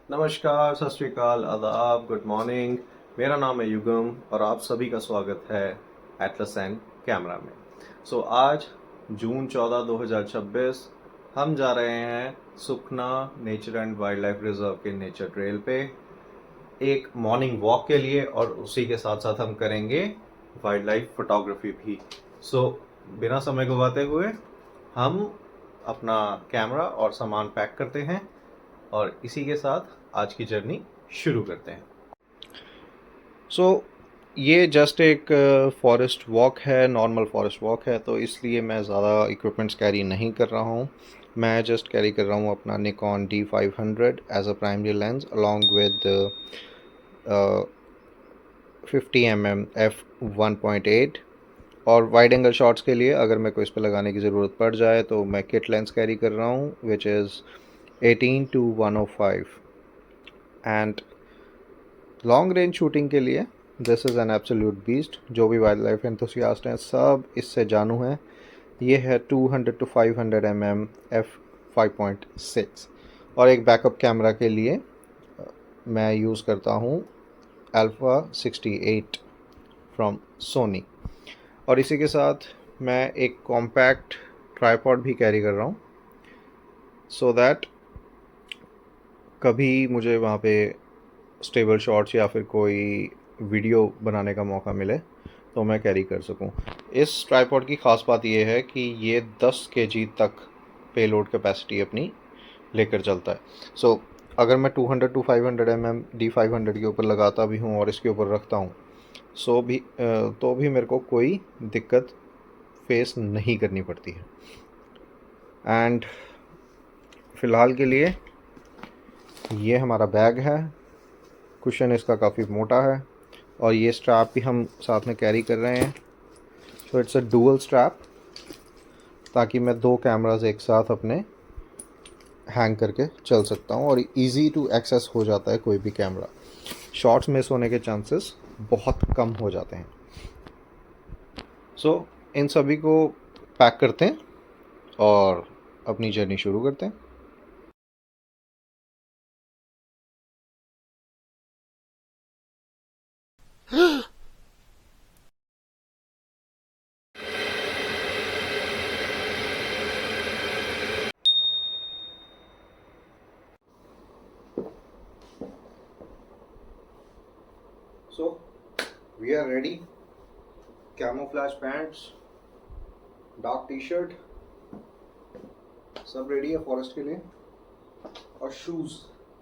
नमस्कार, सत श्री अकाल, आदाब, गुड मॉर्निंग। मेरा नाम है युगम और आप सभी का स्वागत है एटलस एंड कैमरा में। आज जून 14, 2026 हम जा रहे हैं Sukhna nature and wildlife reserve के नेचर ट्रेल पे एक मॉर्निंग वॉक के लिए, और उसी के साथ साथ हम करेंगे वाइल्ड लाइफ फोटोग्राफी भी। बिना समय गवाते हुए हम अपना कैमरा और सामान पैक करते हैं और इसी के साथ आज की जर्नी शुरू करते हैं। ये जस्ट एक फॉरेस्ट वॉक है, नॉर्मल फॉरेस्ट वॉक है, तो इसलिए मैं ज़्यादा इक्विपमेंट्स कैरी नहीं कर रहा हूँ। मैं जस्ट कैरी कर रहा हूँ अपना Nikon D500 as a primary lens along with 50mm f1.8, और वाइड एंगल शॉट्स के लिए अगर मेरे को इस पर लगाने की ज़रूरत पड़ जाए तो मैं किट लेंस कैरी कर रहा हूँ which is 18-105। And long range shooting के लिए this is an absolute beast. जो भी वाइल्ड लाइफ एंथुसियास्ट हैं सब इससे जानू हैं। ये है 200-500mm f5.6, और एक बैकअप कैमरा के लिए मैं यूज़ करता हूँ Alpha 68 फ्रॉम सोनी। और इसी के साथ मैं एक कॉम्पैक्ट ट्राइपॉड भी कैरी कर रहा हूँ सो दैट कभी मुझे वहाँ पे स्टेबल शॉट्स या फिर कोई वीडियो बनाने का मौका मिले तो मैं कैरी कर सकूं। इस ट्राइपॉड की ख़ास बात यह है कि ये 10 kg तक पेलोड कैपेसिटी अपनी लेकर चलता है। अगर मैं 200-500mm D500 के ऊपर लगाता भी हूँ और इसके ऊपर रखता हूँ तो भी मेरे को कोई दिक्कत फेस नहीं करनी पड़ती है। एंड फ़िलहाल के लिए ये हमारा बैग है। कुशन इसका काफ़ी मोटा है और ये स्ट्रैप भी हम साथ में कैरी कर रहे हैं। इट्स अ डुअल स्ट्रैप, ताकि मैं 2 कैमरास एक साथ अपने हैंग करके चल सकता हूँ और इजी टू एक्सेस हो जाता है कोई भी कैमरा। शॉट्स मिस होने के चांसेस बहुत कम हो जाते हैं। इन सभी को पैक करते हैं और अपनी जर्नी शुरू करते हैं। We are ready. Camouflage pants, dark T shirt, सब रेडी है फॉरेस्ट के लिए। और शूज़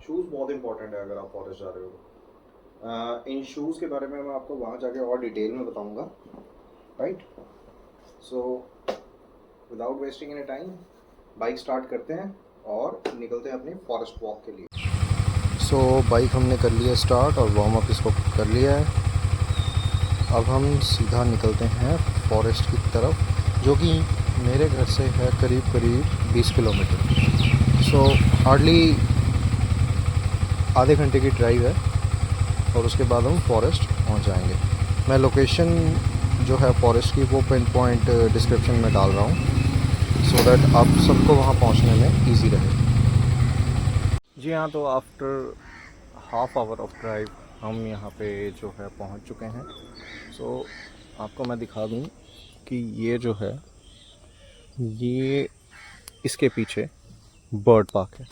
बहुत इंपॉर्टेंट है अगर आप फॉरेस्ट जा रहे हो। इन शूज़ के बारे में मैं आपको वहाँ जाके और डिटेल में बताऊँगा, right. Without wasting any time bike start करते हैं और निकलते हैं अपनी फॉरेस्ट वॉक के लिए। बाइक हमने कर लिया स्टार्ट और वार्म अप इसको कर लिया है। अब हम सीधा निकलते हैं फॉरेस्ट की तरफ, जो कि मेरे घर से है करीब 20 किलोमीटर। हार्डली आधे घंटे की ड्राइव है और उसके बाद हम फॉरेस्ट पहुंच जाएंगे। मैं लोकेशन जो है फॉरेस्ट की वो पिन पॉइंट डिस्क्रिप्शन में डाल रहा हूँ सो दैट आप सबको वहाँ पहुँचने में ईजी रहे। जी हाँ, तो after half hour of drive हम यहाँ पे जो है पहुँच चुके हैं। आपको मैं दिखा दूँ कि ये जो है ये इसके पीछे बर्ड पार्क है।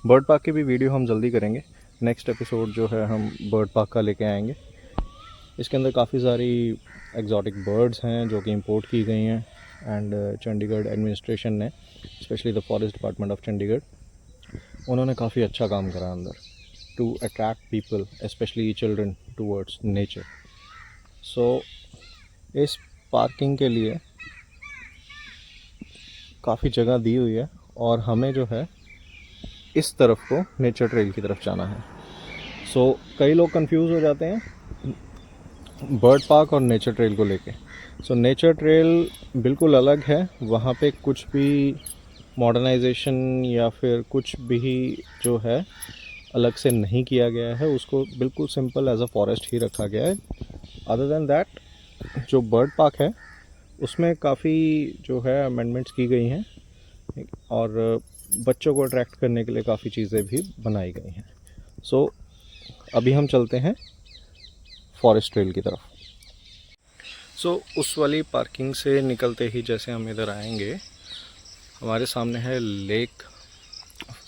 बर्ड पार्क की भी वीडियो हम जल्दी करेंगे। नेक्स्ट एपिसोड जो है हम बर्ड पार्क का लेके आएंगे। इसके अंदर काफ़ी सारी एग्जॉटिक बर्ड्स हैं जो कि इंपोर्ट की गई हैं। एंड चंडीगढ़ एडमिनिस्ट्रेशन ने, specially the forest department of Chandigarh, उन्होंने काफ़ी अच्छा काम करा अंदर to attract people specially children towards nature. इस पार्किंग के लिए काफ़ी जगह दी हुई है और हमें जो है इस तरफ को नेचर ट्रेल की तरफ जाना है। कई लोग कंफ्यूज हो जाते हैं बर्ड पार्क और नेचर ट्रेल को लेके। नेचर ट्रेल बिल्कुल अलग है। वहाँ पे कुछ भी मॉडर्नाइजेशन या फिर कुछ भी जो है अलग से नहीं किया गया है, उसको बिल्कुल सिंपल एज अ फॉरेस्ट ही रखा गया है। अदर देन दैट जो बर्ड पार्क है उसमें काफ़ी जो है अमेंडमेंट्स की गई हैं और बच्चों को अट्रैक्ट करने के लिए काफ़ी चीज़ें भी बनाई गई हैं। सो अभी हम चलते हैं फॉरेस्ट ट्रेल की तरफ। सो उस वाली पार्किंग से निकलते ही जैसे हम इधर आएंगे, हमारे सामने है लेक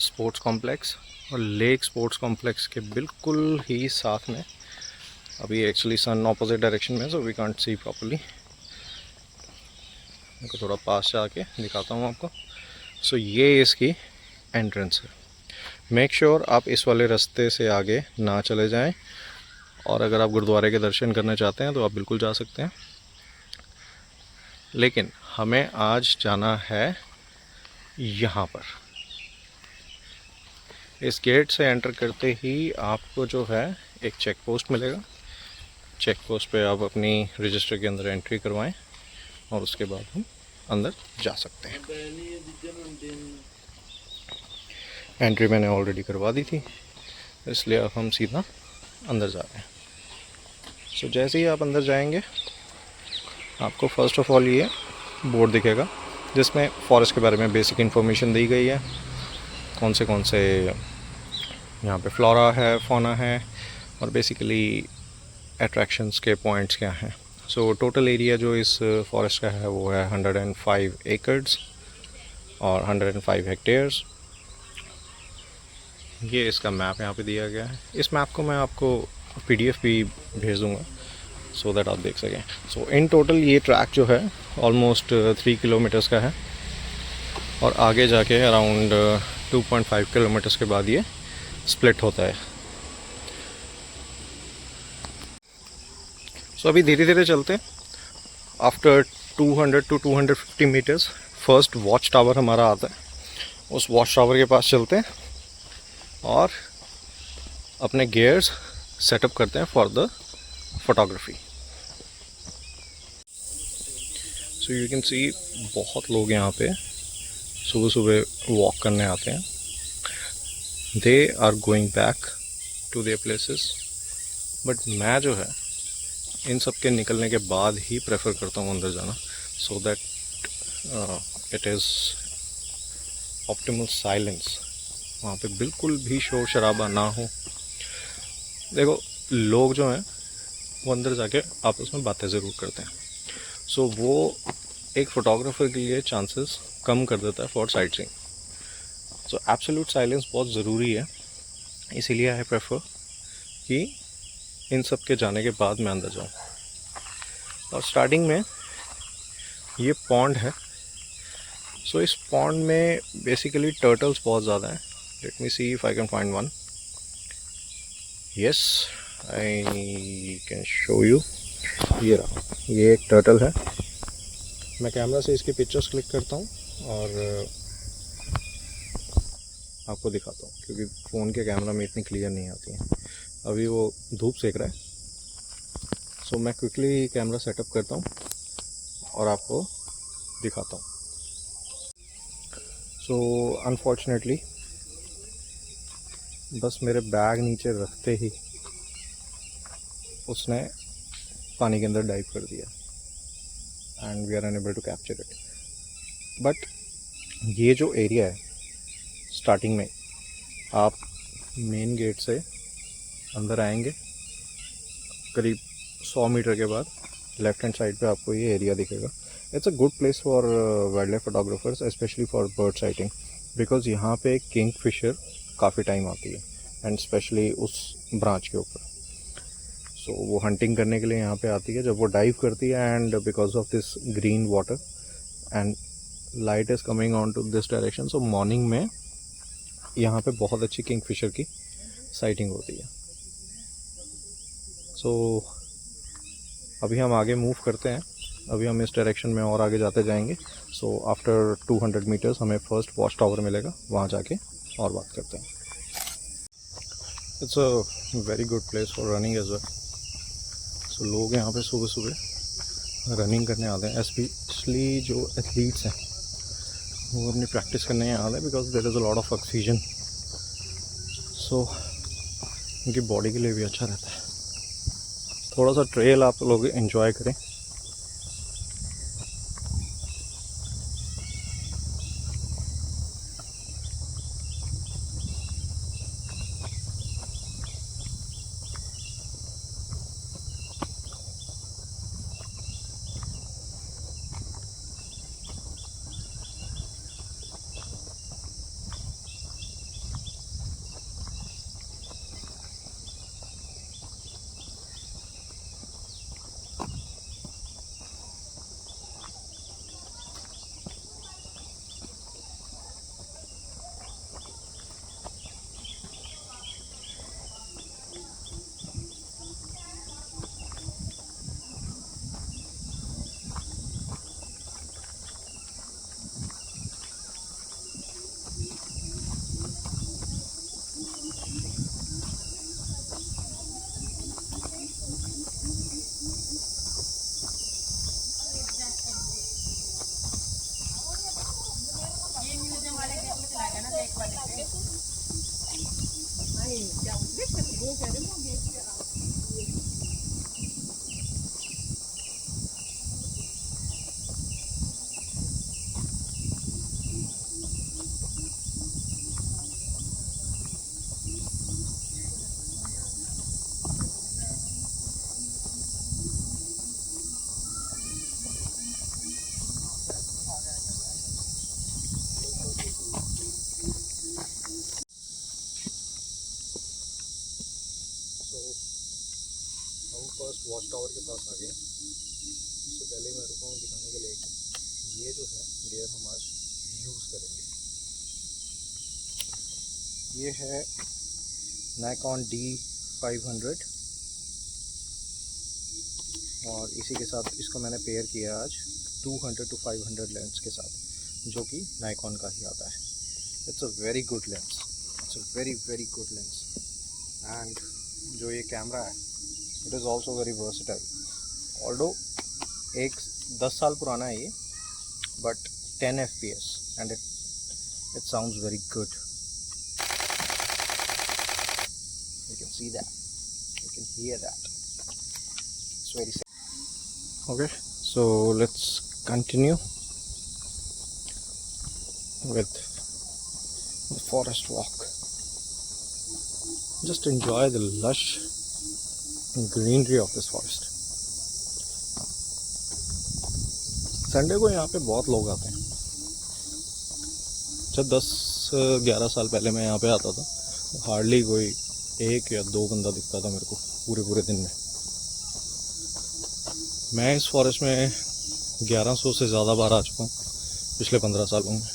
स्पोर्ट्स कॉम्प्लेक्स, और लेक स्पोर्ट्स कॉम्प्लेक्स के बिल्कुल ही साथ में, अभी एक्चुअली सन ऑपोजिट डायरेक्शन में, so we can't see properly, मैं थोड़ा पास से आके दिखाता हूँ आपको। सो ये इसकी एंट्रेंस है। मेक श्योर आप इस वाले रास्ते से आगे ना चले जाएं, और अगर आप गुरुद्वारे के दर्शन करना चाहते हैं तो आप बिल्कुल जा सकते हैं, लेकिन हमें आज जाना है यहाँ पर। इस गेट से एंटर करते ही आपको जो है एक चेक पोस्ट मिलेगा। चेक पोस्ट पे आप अपनी रजिस्टर के अंदर एंट्री करवाएं और उसके बाद हम अंदर जा सकते हैं। एंट्री मैंने ऑलरेडी करवा दी थी, इसलिए अब हम सीधा अंदर जा रहे हैं। सो जैसे ही आप अंदर जाएंगे, आपको फर्स्ट ऑफ ऑल ये बोर्ड दिखेगा जिसमें फॉरेस्ट के बारे में बेसिक इन्फॉर्मेशन दी गई है, कौन से यहाँ पे फ्लोरा है, फौना है, और बेसिकली अट्रैक्शंस के पॉइंट्स क्या हैं। सो टोटल एरिया जो इस फॉरेस्ट का है वो है 105 एकर्स और 105 हेक्टेयर्स। ये इसका मैप यहाँ पे दिया गया है। इस मैप को मैं आपको PDF भी भेज दूँगा सो दैट आप देख सकें। सो इन टोटल ये ट्रैक जो है ऑलमोस्ट 3 किलोमीटर्स का है, और आगे जाके अराउंड 2.5 किलोमीटर्स के बाद ये स्प्लिट होता है। सो अभी धीरे धीरे चलते हैं। After 200 to 250 meters first watch tower हमारा आता है। उस वॉच टावर के पास चलते हैं और अपने गियर्स सेटअप करते हैं for the photography. So you can सी बहुत लोग यहाँ पे सुबह सुबह वॉक करने आते हैं। They are going back to their places, but मैं जो है इन सब के निकलने के बाद ही प्रेफर करता हूँ अंदर जाना, so that it is optimal silence. वहाँ पे बिल्कुल भी शोर शराबा ना हो। देखो लोग जो हैं वो अंदर जाके आपस में बातें ज़रूर करते हैं, सो वो एक फ़ोटोग्राफ़र के लिए चांसेस कम कर देता है for sight seeing. So absolute silence बहुत ज़रूरी है, इसीलिए आई प्रेफर कि इन सब के जाने के बाद मैं अंदर जाऊँ। और स्टार्टिंग में ये पॉन्ड है। सो इस पॉन्ड में बेसिकली टर्टल्स बहुत ज़्यादा हैं। Let me see if I can find one. Yes, I can show you. ये रहा, ये एक टर्टल है। मैं कैमरा से इसकी पिक्चर्स क्लिक करता हूँ और आपको दिखाता हूँ, क्योंकि फ़ोन के कैमरा में इतनी क्लियर नहीं आती हैं। अभी वो धूप सेक रहा है, सो मैं क्विकली कैमरा सेटअप करता हूँ और आपको दिखाता हूँ। सो अनफॉर्चुनेटली बस मेरे बैग नीचे रखते ही उसने पानी के अंदर डाइव कर दिया and we are unable to capture it. But ये जो एरिया है, स्टार्टिंग में आप मेन गेट से अंदर आएंगे, करीब 100 मीटर के बाद लेफ्ट हैंड साइड पे आपको ये एरिया दिखेगा। It's a good place for wildlife photographers, specially for bird sighting, because यहाँ पे किंग फिशर काफ़ी टाइम आती है एंड स्पेशली उस ब्रांच के ऊपर। सो वो हंटिंग करने के लिए यहाँ पे आती है जब वो डाइव करती है, and because of this green water and light is coming on to this direction, so morning में यहाँ पे बहुत अच्छी किंग फिशर की साइटिंग होती है। सो अभी हम आगे मूव करते हैं। अभी हम इस डायरेक्शन में और आगे जाते जाएंगे। सो आफ्टर 200 मीटर्स हमें फर्स्ट वॉच टावर मिलेगा, वहाँ जाके और बात करते हैं। It's a very good place for running as well. So लोग यहाँ पे सुबह सुबह रनिंग करने आते हैं, स्पेशली जो एथलीट्स हैं वो अपनी प्रैक्टिस करने यहाँ आते हैं, because there is a lot of oxygen. So उनकी बॉडी के लिए भी अच्छा रहता है। थोड़ा सा ट्रेल आप लोग एंजॉय करें। हम फर्स्ट वॉच टावर के पास आ गए। उससे पहले मैं रुका हूँ दिखाने के लिए कि ये जो है गियर हम आज यूज़ करेंगे। ये है Nikon D500 और इसी के साथ इसको मैंने पेयर किया आज 200 to 500 लेंस के साथ, जो कि Nikon का ही आता है। It's a very good lens, it's a very very good lens. And जो ये कैमरा है it is also very versatile. Although 10 साल पुराना है ये, but 10 FPS and it sounds very good. You can see that, you can hear that. It's very safe. Okay, so let's continue with the forest walk. Just enjoy the lush greenery of this forest. Sunday को यहाँ पे बहुत लोग आते हैं। जब 10-11 साल पहले मैं यहाँ पे आता था, हार्डली कोई 1 या 2 बंदा दिखता था मेरे को पूरे दिन में। मैं इस फॉरेस्ट में 1100 से ज़्यादा बार आ चुका हूँ पिछले 15 सालों में,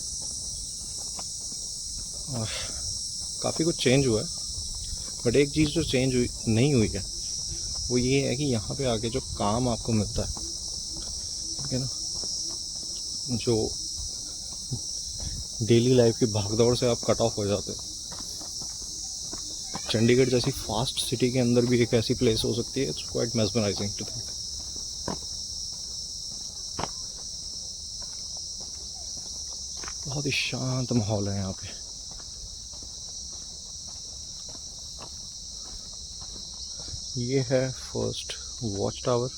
और काफ़ी कुछ चेंज हुआ है। बट एक चीज़ जो चेंज नहीं हुई है वो ये है कि यहाँ पे आके जो काम आपको मिलता है, ठीक है ना, जो डेली लाइफ की भागदौड़ से आप कट ऑफ हो जाते हो। चंडीगढ़ जैसी फास्ट सिटी के अंदर भी एक ऐसी प्लेस हो सकती है। It's quite mesmerising to think. बहुत ही शांत माहौल है यहाँ पे। ये है फर्स्ट वॉच टावर।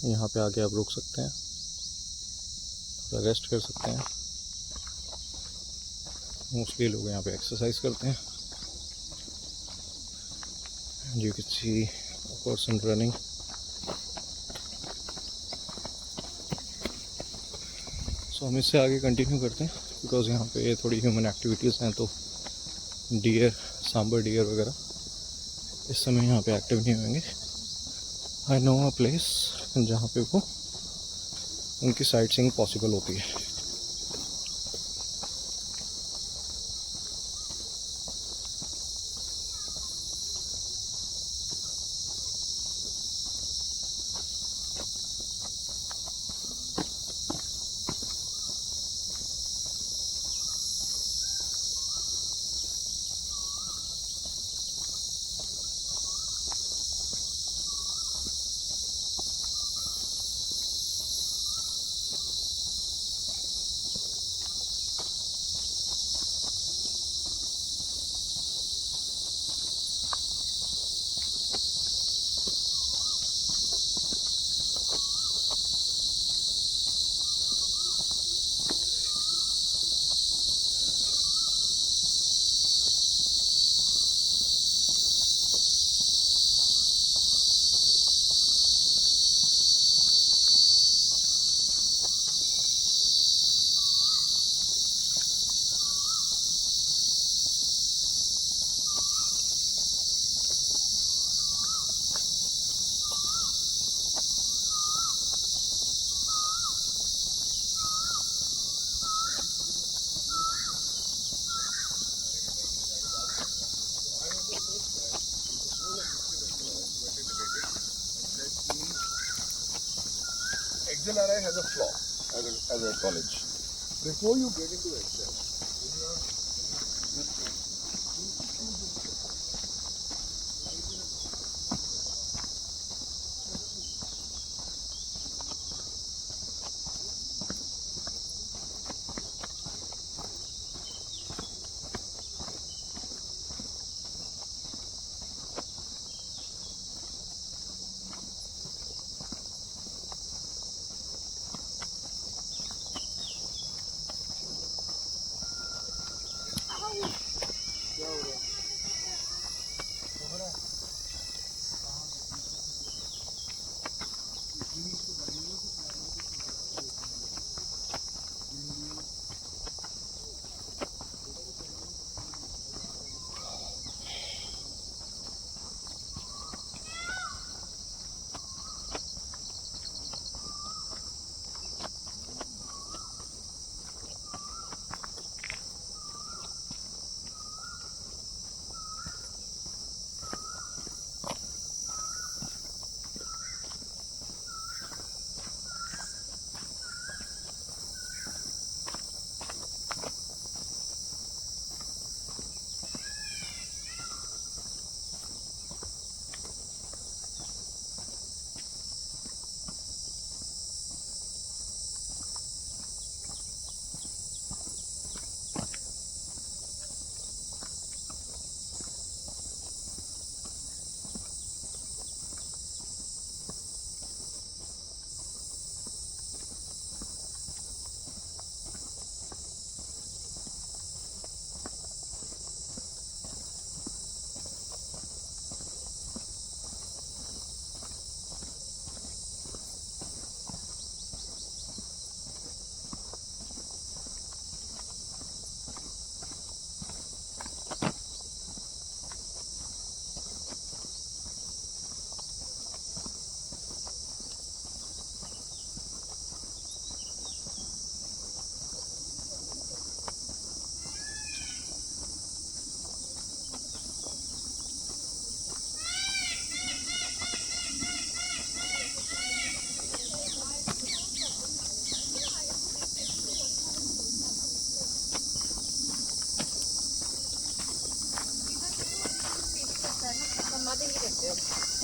यहाँ पे आके आप रुक सकते हैं, थोड़ा रेस्ट कर सकते हैं। मोस्टली लोग यहाँ पे एक्सरसाइज करते हैं। You can see a person running. So हम इससे आगे कंटिन्यू करते हैं बिकॉज यहाँ पे थोड़ी ह्यूमन एक्टिविटीज़ हैं, तो डियर, सांबर डियर वगैरह इस समय यहाँ पे एक्टिव नहीं होंगे। आई नो अ प्लेस जहाँ पे वो उनकी साइट सीइंग पॉसिबल होती है। XLRI has a flaw as a college. Before you get into Excel,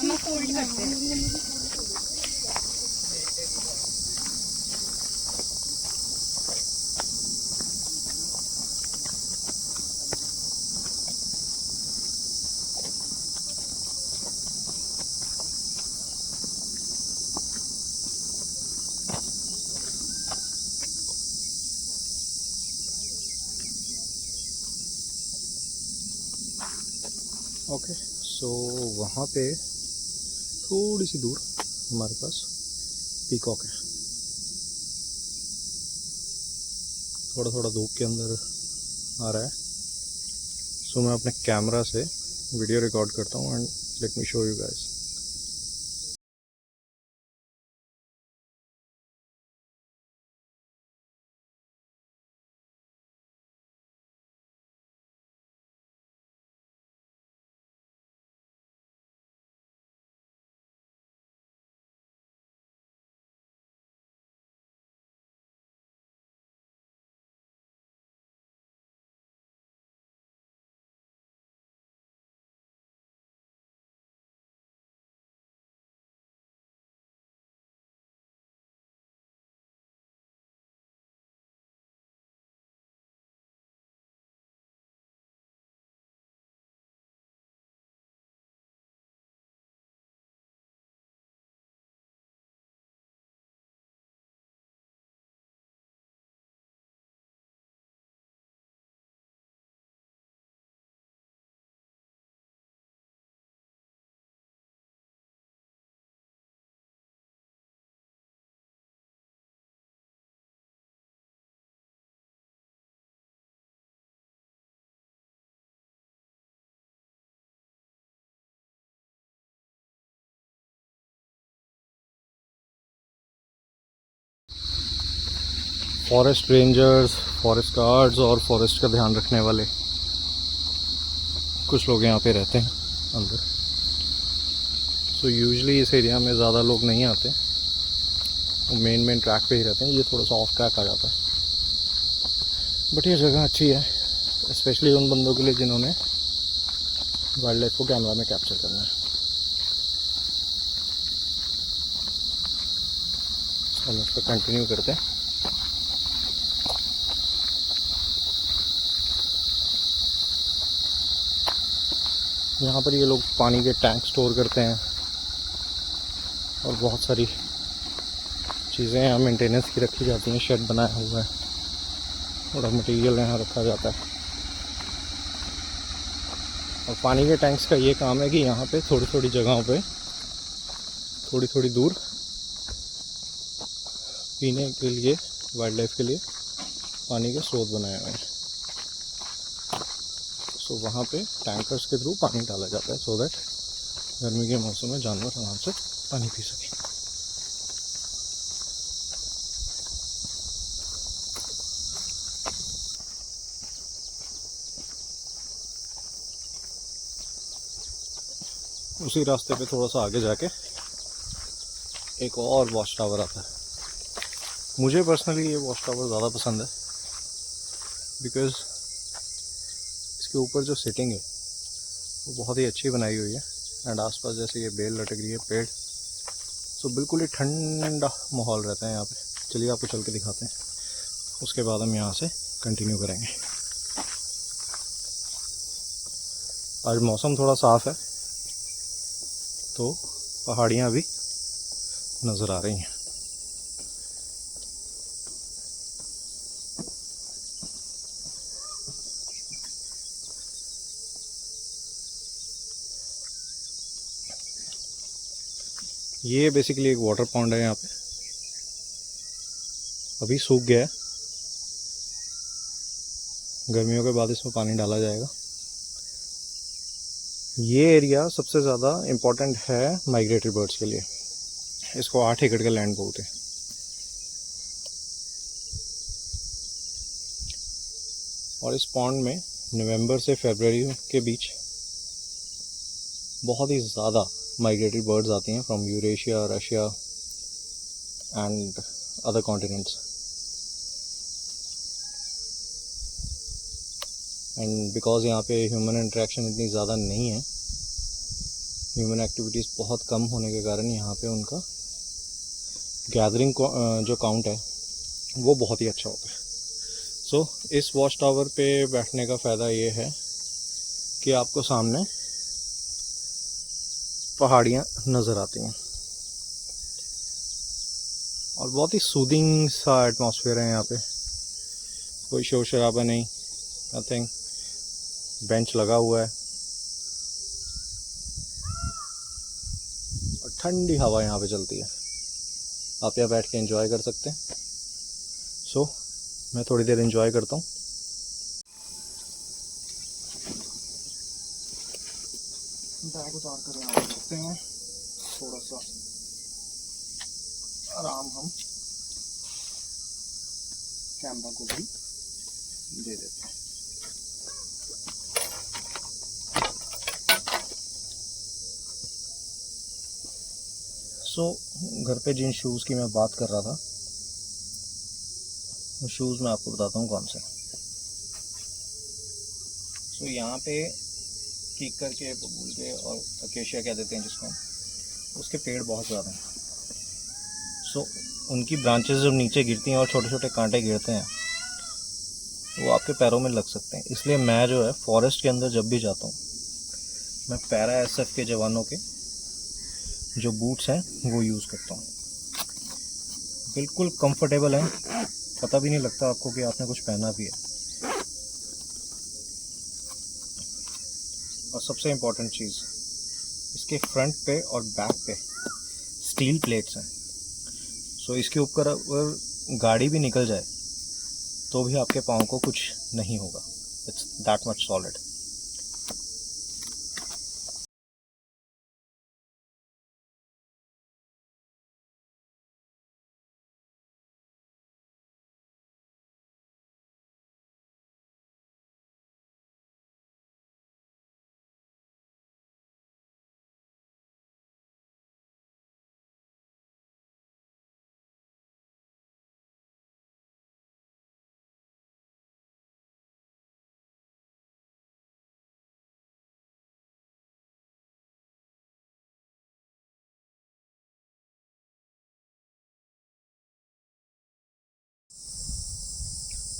हम फोल्ड करते हैं। ओके, सो वहाँ पे थोड़ी सी दूर हमारे पास पीकॉक है। थोड़ा थोड़ा धूप के अंदर आ रहा है, सो मैं अपने कैमरा से वीडियो रिकॉर्ड करता हूँ and let me show you guys. Forest rangers, forest guards और फॉरेस्ट का ध्यान रखने वाले कुछ लोग यहाँ पे रहते हैं अंदर। सो यूजुअली इस एरिया में ज़्यादा लोग नहीं आते, वो मेन ट्रैक पे ही रहते हैं। ये थोड़ा सा ऑफ ट्रैक आ जाता है, बट ये जगह अच्छी है, स्पेशली उन बंदों के लिए जिन्होंने वाइल्ड लाइफ को कैमरा में कैप्चर करना है। हम इस पर कंटिन्यू करते हैं। यहाँ पर ये लोग पानी के टैंक स्टोर करते हैं और बहुत सारी चीज़ें यहाँ मेंटेनेंस की रखी जाती हैं। शेड बनाया हुआ है, थोड़ा मटेरियल यहाँ रखा जाता है। और पानी के टैंक्स का ये काम है कि यहाँ पे थोड़ी थोड़ी जगहों पे थोड़ी थोड़ी दूर पीने के लिए, वाइल्ड लाइफ के लिए पानी के स्रोत बनाए हुए हैं। सो वहाँ पे टैंकर्स के थ्रू पानी डाला जाता है सो दैट गर्मी के मौसम में जानवर आराम से पानी पी सकें। उसी रास्ते पे थोड़ा सा आगे जाके एक और वॉच टावर आता है। मुझे पर्सनली ये वॉच टावर ज़्यादा पसंद है बिकॉज़ इसके ऊपर जो सिटिंग है वो बहुत ही अच्छी बनाई हुई है एंड आसपास जैसे ये बेल लटक रही है, पेड़, तो बिल्कुल ही ठंडा माहौल रहता है यहाँ पे। चलिए आपको चल के दिखाते हैं, उसके बाद हम यहाँ से कंटिन्यू करेंगे। आज मौसम थोड़ा साफ़ है तो पहाड़ियाँ भी नज़र आ रही हैं। ये बेसिकली एक वाटर पॉन्ड है यहाँ पे, अभी सूख गया है, गर्मियों के बाद इसमें पानी डाला जाएगा। ये एरिया सबसे ज़्यादा इम्पोर्टेंट है माइग्रेटरी बर्ड्स के लिए। इसको 8 एकड़ का लैंड बोलते हैं। और इस पॉन्ड में नवंबर से फरवरी के बीच बहुत ही ज़्यादा माइग्रेटरी बर्ड्स आती हैं from Eurasia, Russia and other continents. And because यहाँ पे ह्यूमन इंटरेक्शन इतनी ज़्यादा नहीं है ह्यूमन एक्टिविटीज़ बहुत कम होने के कारण यहाँ पे उनका गैदरिंग जो काउंट है वो बहुत ही अच्छा होता है। सो इस वॉच टावर पे बैठने का फ़ायदा ये है कि आपको सामने पहाड़ियाँ नज़र आती हैं और बहुत ही सूदिंग सा एटमॉस्फेयर है यहाँ पे। कोई शोर शराबा नहीं, नथिंग। बेंच लगा हुआ है और ठंडी हवा यहाँ पे चलती है। आप यहाँ बैठ के एंजॉय कर सकते हैं। सो मैं थोड़ी देर एंजॉय करता हूँ। बैग उतार कर यहाँ पे रखते हैं, थोड़ा सा आराम हम कैमरा को भी दे देते हैं। सो घर पे जिन शूज़ की मैं बात कर रहा था वो शूज़ मैं आपको बताता हूँ कौन से। सो यहाँ पे कीकर के, बबूल के और अकेशिया कह देते हैं जिसको, उसके पेड़ बहुत ज़्यादा हैं। सो उनकी ब्रांचेस जब नीचे गिरती हैं और छोटे छोटे कांटे गिरते हैं वो आपके पैरों में लग सकते हैं। इसलिए मैं जो है फॉरेस्ट के अंदर जब भी जाता हूँ मैं पैरा एसएफ के जवानों के जो बूट्स हैं वो यूज़ करता हूँ। बिल्कुल कंफर्टेबल हैं, पता भी नहीं लगता आपको कि आपने कुछ पहना भी है। और सबसे इम्पॉर्टेंट चीज़, इसके फ्रंट पे और बैक पे स्टील प्लेट्स हैं। सो इसके ऊपर अगर गाड़ी भी निकल जाए तो भी आपके पाँव को कुछ नहीं होगा। It's that much solid.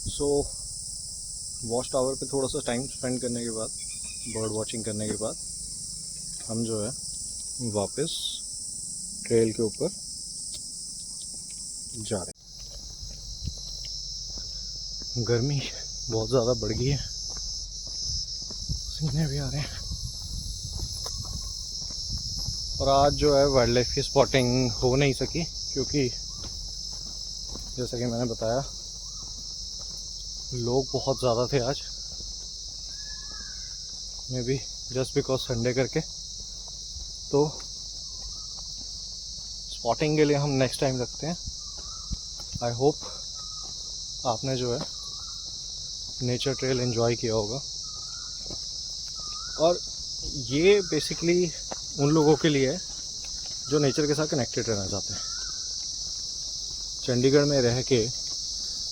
So watch tower पे थोड़ा सा टाइम स्पेंड करने के बाद, बर्ड वॉचिंग करने के बाद हम जो है वापस ट्रेल के ऊपर जा रहे हैं। गर्मी बहुत ज़्यादा बढ़ गई है, पसीने भी आ रहे हैं। और आज जो है वाइल्ड लाइफ की स्पॉटिंग हो नहीं सकी क्योंकि जैसा कि मैंने बताया लोग बहुत ज़्यादा थे आज। May be just because Sunday करके। तो स्पॉटिंग के लिए हम नेक्स्ट टाइम रखते हैं। आई होप आपने जो है नेचर ट्रेल एंजॉय किया होगा। और ये बेसिकली उन लोगों के लिए है जो नेचर के साथ कनेक्टेड रहना चाहते हैं। चंडीगढ़ में रह के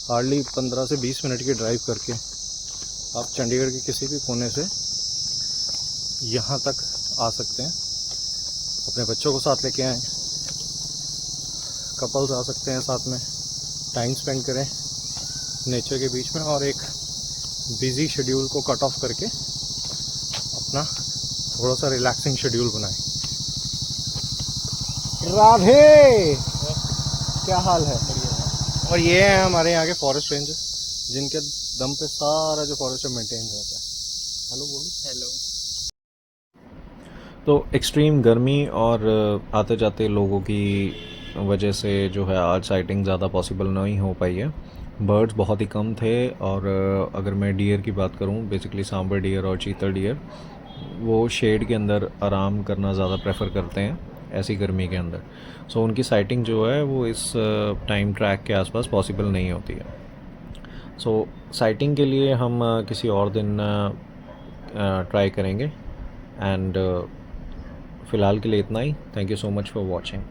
हार्डली 15 से 20 मिनट की ड्राइव करके आप चंडीगढ़ के किसी भी कोने से यहाँ तक आ सकते हैं। अपने बच्चों को साथ लेके आएँ, कपल्स आ सकते हैं साथ में, टाइम स्पेंड करें नेचर के बीच में और एक बिज़ी शेड्यूल को कट ऑफ करके अपना थोड़ा सा रिलैक्सिंग शेड्यूल बनाएं। राधे, क्या हाल है? और ये हैं हमारे यहाँ के फॉरेस्ट रेंजर जिनके दम पे सारा जो फॉरेस्ट है मेंटेन रहता है। हेलो बोलो। हेलो। तो एक्सट्रीम गर्मी और आते जाते लोगों की वजह से जो है आज साइटिंग ज़्यादा पॉसिबल नहीं हो पाई है। बर्ड्स बहुत ही कम थे और अगर मैं डियर की बात करूं, बेसिकली सांबर डियर और चीतल डियर वो शेड के अंदर आराम करना ज़्यादा प्रेफर करते हैं ऐसी गर्मी के अंदर। सो उनकी साइटिंग जो है वो इस टाइम ट्रैक के आसपास पॉसिबल नहीं होती है। सो साइटिंग के लिए हम किसी और दिन ट्राई करेंगे। एंड फ़िलहाल के लिए इतना ही। Thank you so much for watching.